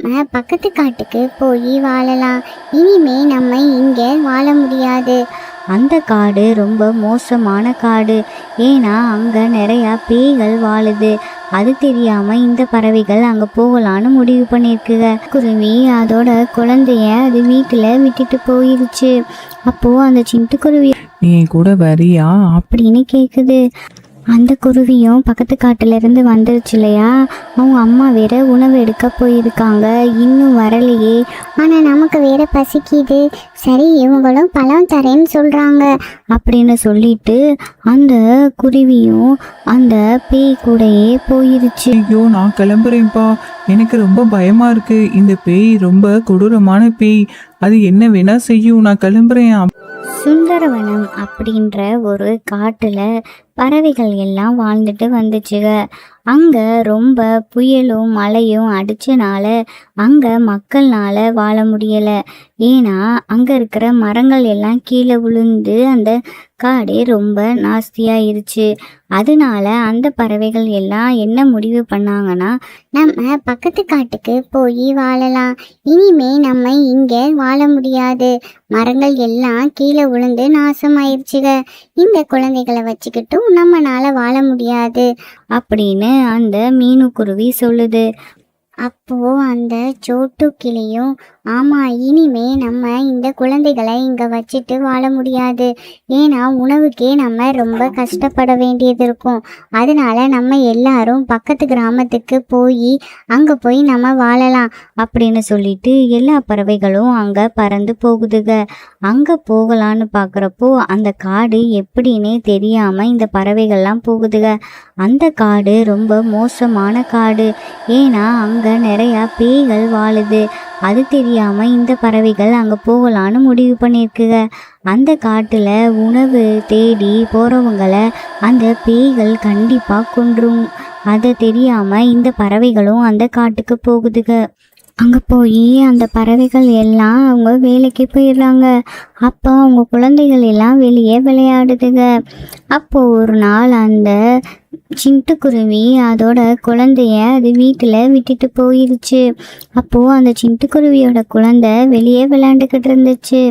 நம்ம பக்கத்து காட்டுக்கு போய் வாழலாம். இனிமே நம்ம இங்கே வாழ முடியாது. அந்த காடு ரொம்ப மோசமான காடு. ஏன்னா அங்கே நிறையா பேய்கள் வாழுது. அது தெரியாமல் இந்த பறவைகள் அங்கே போகலான்னு முடிவு பண்ணியிருக்குங்க. குருவி அதோட குழந்தைய அது வீட்டில் விட்டுட்டு போயிருச்சு. அப்போது அந்த சிட்டுக்குருவி நீ கூட வரியா அப்படின்னு கேட்குது. அந்த குருவியும் பக்கத்து காட்டிலேருந்து வந்துருச்சு இல்லையா. அவங்க அம்மா வேற உணவு எடுக்க போயிருக்காங்க, இன்னும் வரலையே. ஆனால் நமக்கு வேற பசிக்குது. சரி, இவங்களும் பழம் தரேன்னு சொல்கிறாங்க அப்படின்னு சொல்லிட்டு அந்த குருவியும் அந்த பேய் கூடயே போயிருச்சு. ஐயோ நான் கிளம்புறேன்ப்பா, எனக்கு ரொம்ப பயமா இருக்கு. இந்த பேய் ரொம்ப கொடூரமான பேய், அது என்ன வேணா செய்யும். நான் கிளம்புறேன். சுந்தரவனம் அப்படின்ற ஒரு காட்டுல பறவைகள் எல்லாம் வாழ்ந்துட்டு வந்துச்சுங்க. அங்கே ரொம்ப புயலும் மழையும் அடிச்சனால அங்கே மக்கள்னால வாழ முடியலை. ஏன்னா அங்கே இருக்கிற மரங்கள் எல்லாம் கீழே விழுந்து அந்த காடே ரொம்ப நாஸ்தியாயிருச்சு. அதனால அந்த பறவைகள் எல்லாம் என்ன முடிவு பண்ணாங்கன்னா, நம்ம பக்கத்து காட்டுக்கு போய் வாழலாம். இனிமே நம்ம இங்கே வாழ முடியாது. மரங்கள் எல்லாம் கீழே விழுந்து நாசமாயிருச்சுங்க. இந்த குழந்தைகளை வச்சுக்கிட்டும் நம்மளால வாழ முடியாது அப்படின்னு அந்த மீனுக்குருவி சொல்லுது. அப்போ அந்த சோட்டு கிளியும், ஆமா, இனிமே நம்ம இந்த குழந்தைகளை இங்க வச்சுட்டு வாழ முடியாது. ஏன்னா உணவுக்கே நம்ம ரொம்ப கஷ்டப்பட வேண்டியது இருக்கும். அதனால நம்ம எல்லாரும் பக்கத்து கிராமத்துக்கு போய் அங்க போய் நம்ம வாழலாம் அப்படின்னு சொல்லிட்டு எல்லா பறவைகளும் அங்க பறந்து போகுதுங்க. அங்க போகலான்னு பாக்குறப்போ அந்த காடு எப்படின்னே தெரியாம இந்த பறவைகள்லாம் போகுதுங்க. அந்த காடு ரொம்ப மோசமான காடு. ஏன்னா அங்க நிறைய பேய்கள் வாழுது. அது தெரியாம இந்த பறவைகள் அங்க போகலான்னு முடிவு பண்ணியிருக்குங்க. அந்த காட்டுல உணவு தேடி போறவங்களை அந்த பேய்கள் கண்டிப்பா கொன்றும். அது தெரியாம இந்த பறவைகளும் அந்த காட்டுக்கு போகுதுங்க. அங்கே போய் அந்த பறவைகள் எல்லாம் அவங்க வேலைக்கு போயிடுறாங்க. அப்போ அவங்க குழந்தைகள் எல்லாம் வெளியே விளையாடுதுங்க. அப்போது ஒரு நாள் அந்த சிட்டுக்குருவி அதோட குழந்தைய அது வீட்டில் விட்டுட்டு போயிருச்சு. அப்போது அந்த சிட்டுக்குருவியோட குழந்தை வெளியே விளையாண்டுக்கிட்டு இருந்துச்சு.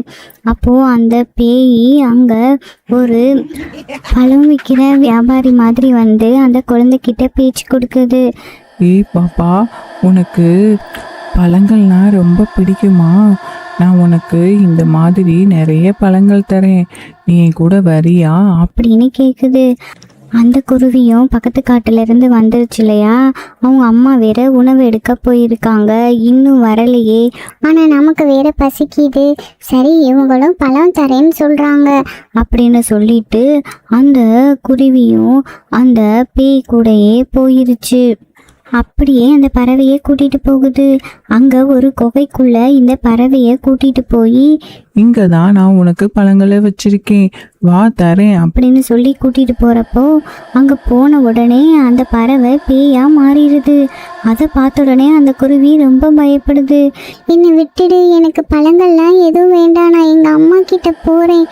அப்போது அந்த பேய் அங்கே ஒரு பழம் விற்கிற வியாபாரி மாதிரி வந்து அந்த குழந்தைகிட்ட பேச்சு கொடுக்குது. ஏய் பாப்பா, உனக்கு பழங்கள்னா ரொம்ப பிடிக்குமா? நான் உனக்கு இந்த மாதிரி நிறைய பழங்கள் தரேன், நீ கூட வரியா அப்படின்னு கேட்குது. அந்த குருவியும் பக்கத்து காட்டிலேருந்து வந்துருச்சு இல்லையா. அவங்க அம்மா வேற உணவு எடுக்க போயிருக்காங்க, இன்னும் வரலையே. ஆனால் நமக்கு வேற பசிக்குது. சரி, இவங்களும் பழம் தரேன்னு சொல்கிறாங்க அப்படின்னு சொல்லிட்டு அந்த குருவியும் அந்த பேய் கூடயே போயிருச்சு. அப்படியே அந்த பறவையை கூட்டிட்டு போகுது. அங்க ஒரு குகைக்குள்ள இந்த பறவையை கூட்டிட்டு போய், இங்க தான் நான் உனக்கு பழங்களை வச்சிருக்கேன், வா தரேன் அப்படின்னு சொல்லி கூட்டிட்டு போறப்போ அங்க போன உடனே அந்த பறவை பேயா மாறிடுது. அதை பார்த்த உடனே அந்த குருவி ரொம்ப பயப்படுது. என்னை விட்டுடு, எனக்கு பழங்கள்லாம் எதுவும் வேண்டாம், நான் எங்கள் அம்மா கிட்ட போகிறேன்.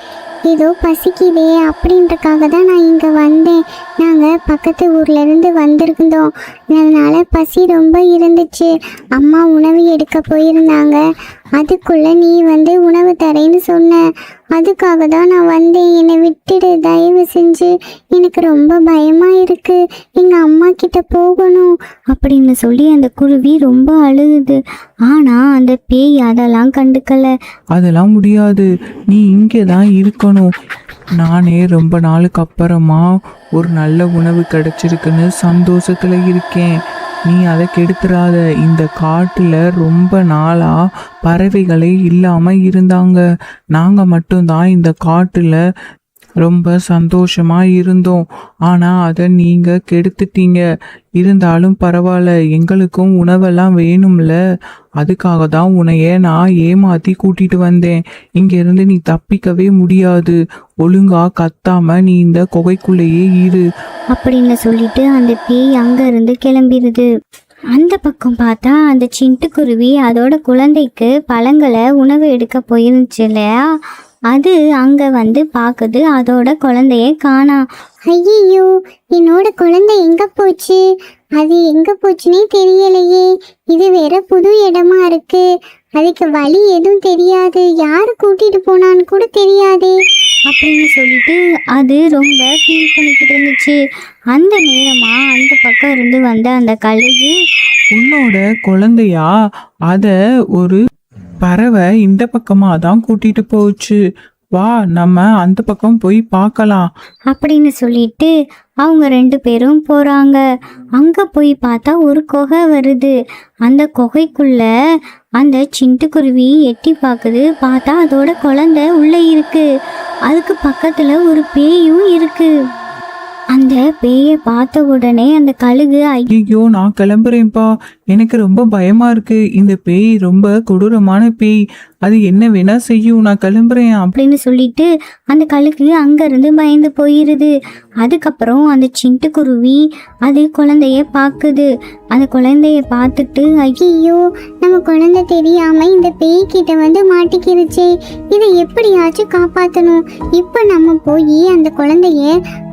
ஏதோ பசிக்குதே அப்படின்றக்காக தான் நான் இங்கே வந்தேன். நாங்கள் பக்கத்து ஊர்லேருந்து வந்திருந்தோம். அதனால் பசி ரொம்ப இருந்துச்சு. அம்மா உணவு எடுக்க போயிருந்தாங்க. அதுக்குள்ளே நீ வந்து உணவு தரேன்னு சொன்ன. அதுக்காக தான் நான் வந்தேன். என்னை விட்டுடு தயவு செஞ்சு, எனக்கு ரொம்ப பயமாக இருக்குது, எங்கள் அம்மா கிட்ட போகணும் அப்படின்னு சொல்லி அந்த குருவி ரொம்ப அழுகுது. ஆனால் அந்த பேய் அதெல்லாம் கண்டுக்கலை. அதெல்லாம் முடியாது, நீ இங்கே தான் இருக்கணும். நானே ரொம்ப நாளுக்கு அப்புறமா ஒரு நல்ல உணவு கிடைச்சிருக்குன்னு சந்தோஷத்தில் இருக்கேன். நீ அதை கெடுத்துறாத. இந்த காட்டில் ரொம்ப நாளாக பறவைகளே இல்லாமல் இருந்தாங்க. நாங்கள் மட்டும்தான் இந்த காட்டில் ரொம்ப சந்தோஷமாக இருந்தோம். ஆனால் அதை நீங்கள் கெடுத்துட்டீங்க. இருந்தாலும் பரவாயில்ல, எங்களுக்கும் உணவெல்லாம் வேணும்ல. அதுக்காக தான் உன்னைய நான் ஏமாற்றி கூட்டிட்டு வந்தேன். இங்கேருந்து நீ தப்பிக்கவே முடியாது. ஒழுங்கா கத்தாம நீ இந்த குகைக்குள்ளேயே இரு அப்படின்னு சொல்லிட்டு அந்த பேய் அங்கேருந்து கிளம்பிடுது. அந்த பக்கம் பார்த்தா அந்த சிட்டுக்குருவி அதோட குழந்தைக்கு பழங்களை உணவு எடுக்க போயிருந்துச்சு இல்லையா. அது அங்க வந்து பாக்குது, அதோட குழந்தைய காணா. ஐயோ, என்னோட குழந்தை எங்க போச்சு? அது எங்க போச்சுன்னே தெரியலையே. இது வேற புது இடமா இருக்கு. அதுக்கு வழி எதுவும் தெரியாது. யாரு கூட்டிட்டு போனான்னு கூட தெரியாதே. அப்படின்னு சொல்லிட்டு அது ரொம்ப ஃபீல் பண்ணிக்கிட்டு இருந்துச்சு. அந்த நேரமா அந்த பக்கம் இருந்து வந்த அந்த கழுகு, உன்னோட குழந்தையா? அத ஒரு பறவை இந்த பக்கமா தான் கூட்டிட்டு போச்சு. வா, நம்ம அந்த பக்கம் போய் பார்க்கலாம். அப்படின்னு சொல்லிட்டு அவங்க 2 பேரும் போறாங்க. அங்க போய் பார்த்தா ஒரு குகை வருது. அந்த குகைக்குள்ள அந்த சிட்டுக்குருவி எட்டி பார்க்குது. பார்த்தா அதோட குழந்தை உள்ள இருக்கு. அதுக்கு பக்கத்துல ஒரு பேயும் இருக்கு. அந்த பேயை பார்த்த உடனே அந்த கழுகு, ஐயோ, நான் கிளம்புறேன்ப்பா. எனக்கு ரொம்ப பயமா இருக்கு. இந்த பேய் ரொம்ப கொடூரமான பேய். அது என்ன வேணா செய்யும். நான் கிளம்புறேன். அப்படின்னு சொல்லிட்டு அந்த கழுகு அங்கிருந்து பயந்து போயிருது. அதுக்கப்புறம் அந்த சிட்டுக்குருவி அது குழந்தைய பார்க்குது. அந்த குழந்தைய பார்த்துட்டு, ஐயோ, நம்ம குழந்தை தெரியாம இந்த பேய்கிட்ட வந்து மாட்டிக்கிருச்சே. இதை எப்படியாச்சும் காப்பாத்தணும். இப்ப நம்ம போய் அந்த குழந்தைய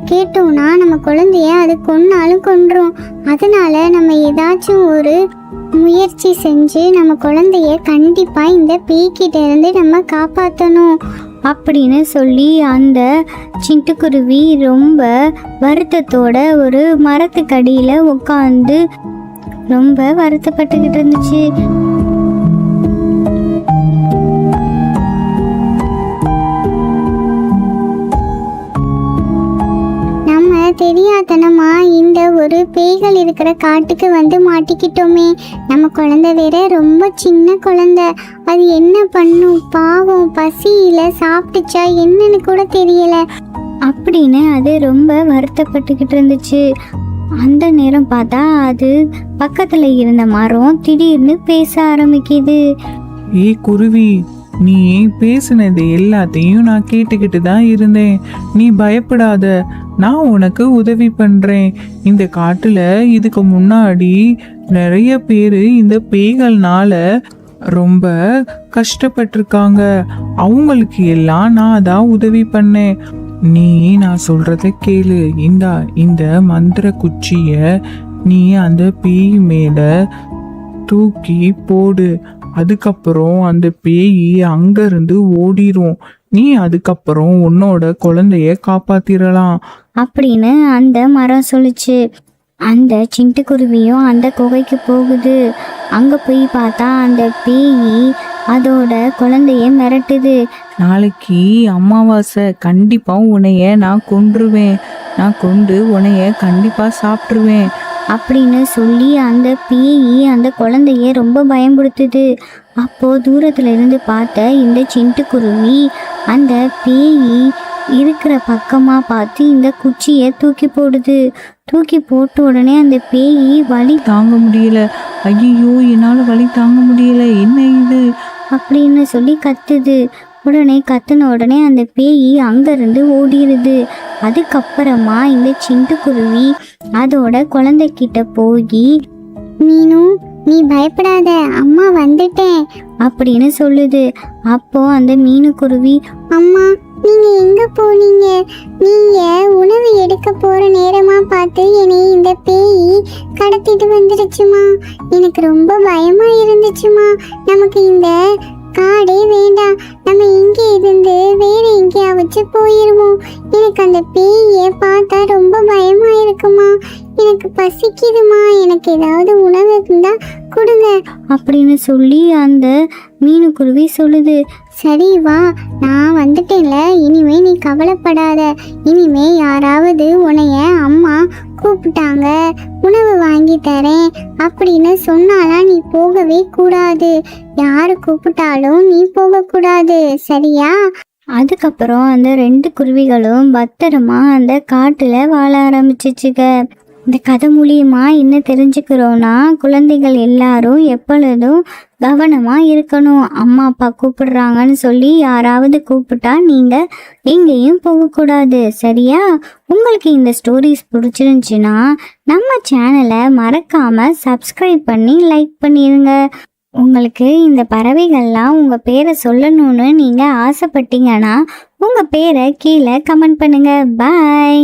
கேட்டோம்னா நம்ம குழந்தைய அது கொன்னாலும் கொன்றும். அதனால நம்ம ஏதாச்சும் ஒரு முயற்சி செஞ்சு நம்ம குழந்தைய கண்டிப்பா இந்த பேய்கிட்ட இருந்து நம்ம காப்பாற்றணும் அப்படின்னு சொல்லி அந்த சிட்டுக்குருவி ரொம்ப வருத்தத்தோட ஒரு மரத்துக்கடியில உட்காந்து ரொம்ப வருத்தப்பட்டுக்கிட்டு இருந்துச்சு. தெரியாதனமா இந்த ஒரு பேய்கள் இருக்கிற காட்டுக்கு வந்து மாட்டிக்கிட்டோமே. நம்ம குழந்தை வேற ரொம்ப சின்ன குழந்தை. அது என்ன பண்ணும்? பாவம், பசியில சாப்பிட்டுச்சா என்னன்னு கூட தெரியல அப்படின்னு அது ரொம்ப வருத்தப்பட்டுக்கிட்டு இருந்துச்சு. அந்த நேரம் பார்த்தா அது பக்கத்துல இருந்த மரம் திடீர்னு பேச ஆரம்பிக்குது. ஏய் குருவி, நீ பேசுனது எல்லாத்தையும் நான் கேட்டுக்கிட்டு தான் இருந்தேன். நீ பயப்படாத, நான் உனக்கு உதவி பண்றேன். இந்த காட்டுல இதுக்கு முன்னாடி நிறைய பேரு இந்த பேய்கள்னால ரொம்ப கஷ்டப்பட்டிருக்காங்க. அவங்களுக்கு எல்லாம் நான் தான் உதவி பண்ணேன். நீ நான் சொல்றத கேளு. இந்த மந்திர குச்சிய நீ அந்த பேய் மேல தூக்கி போடு. அதுக்கப்புறம் அந்த பேய் அங்கிருந்து ஓடிரும். நீ அதுக்கப்புறம் உன்னோட குழந்தைய காப்பாத்திரலாம் அப்படின்னு அந்த மரம் சொல்லுச்சு. அந்த சிட்டுக்குருவியும் அந்த குகைக்கு போகுது. அங்க போய் பார்த்தா அந்த பேய் அதோட குழந்தைய மிரட்டுது. நாளைக்கு அமாவாசை, கண்டிப்பா உன்னைய நான் கொன்றுவேன். நான் கொண்டு உன்னைய கண்டிப்பா சாப்பிட்டுருவேன் அப்படின்னு சொல்லி அந்த பேய் அந்த குழந்தைய ரொம்ப பயன்படுத்துது. அப்போ தூரத்துல இருந்து பார்த்த இந்த சிட்டுக்குருவி அந்த பேய் இருக்கிற பக்கமா பார்த்து இந்த குச்சியை தூக்கி போடுது. தூக்கி போட்ட உடனே அந்த பேய் வலி தாங்க முடியல. ஐயோ, என்னால வலி தாங்க முடியல, என்ன இது அப்படின்னு சொல்லி கத்துது. உடனே கத்துன உடனே அந்த பேய் அங்கிருந்து ஓடிடுது. அதுக்கப்புறமா இந்த சிட்டுக்குருவி அதோட குழந்தைகிட்ட போய், மீனு, நீ பயப்படாத, அம்மா வந்துட்டேன் அப்படின்னு சொல்லுது. அப்போ அந்த மீனுக்குருவி, அம்மா நீங்க எங்க போனீங்க? நீங்க உணவு எடுக்க போற நேரமா பார்த்து என்னை இந்த பேய் கடத்திட்டு வந்துருச்சுமா. எனக்கு ரொம்ப பயமா இருந்துச்சுமா. நமக்கு இந்த காடே வேண்டாம். நம்ம இங்கே இருந்து வேற எங்கேயாவது போயிருவோம். எனக்கு அந்த பேயை பார்த்தா ரொம்ப பயமா இருக்குமா. எனக்கு பசிக்குதுமா. எனக்கு ஏதாவது உணவு இருந்தா கொடுங்க அப்படின்னு சொல்லி அந்த மீனுக்குருவி சொல்லுது. சரி வா, நான் வந்துட்டேன்ல. இனிமே நீ கவலைப்படாத. இனிமே யாராவது உன்னைய அம்மா கூப்பிட்டாங்க, உணவு வாங்கி தரேன் அப்படின்னு சொன்னாலாம் நீ போகவே கூடாது. யாரு கூப்பிட்டாலும் நீ போகக்கூடாது, சரியா? அதுக்கப்புறம் அந்த 2 குருவிகளும் பத்திரமா அந்த காட்டுல வாழ ஆரம்பிச்சிச்சுங்க. இந்த கதை மூலியமா என்ன தெரிஞ்சுக்கிறோன்னா, குழந்தைகள் எல்லாரும் எப்பொழுதும் கவனமா இருக்கணும். அம்மா அப்பா கூப்பிடுறாங்கன்னு சொல்லி யாராவது கூப்பிட்டா நீங்க எங்கேயும் போகக்கூடாது, சரியா? உங்களுக்கு இந்த ஸ்டோரிஸ் பிடிச்சிருந்துச்சுன்னா நம்ம சேனலை மறக்காம சப்ஸ்கிரைப் பண்ணி லைக் பண்ணிடுங்க. உங்களுக்கு இந்த பறவைகள்லாம் உங்கள் பேரை சொல்லணும்னு நீங்கள் ஆசைப்பட்டீங்கன்னா உங்கள் பேரை கீழே கமெண்ட் பண்ணுங்கள். பாய்.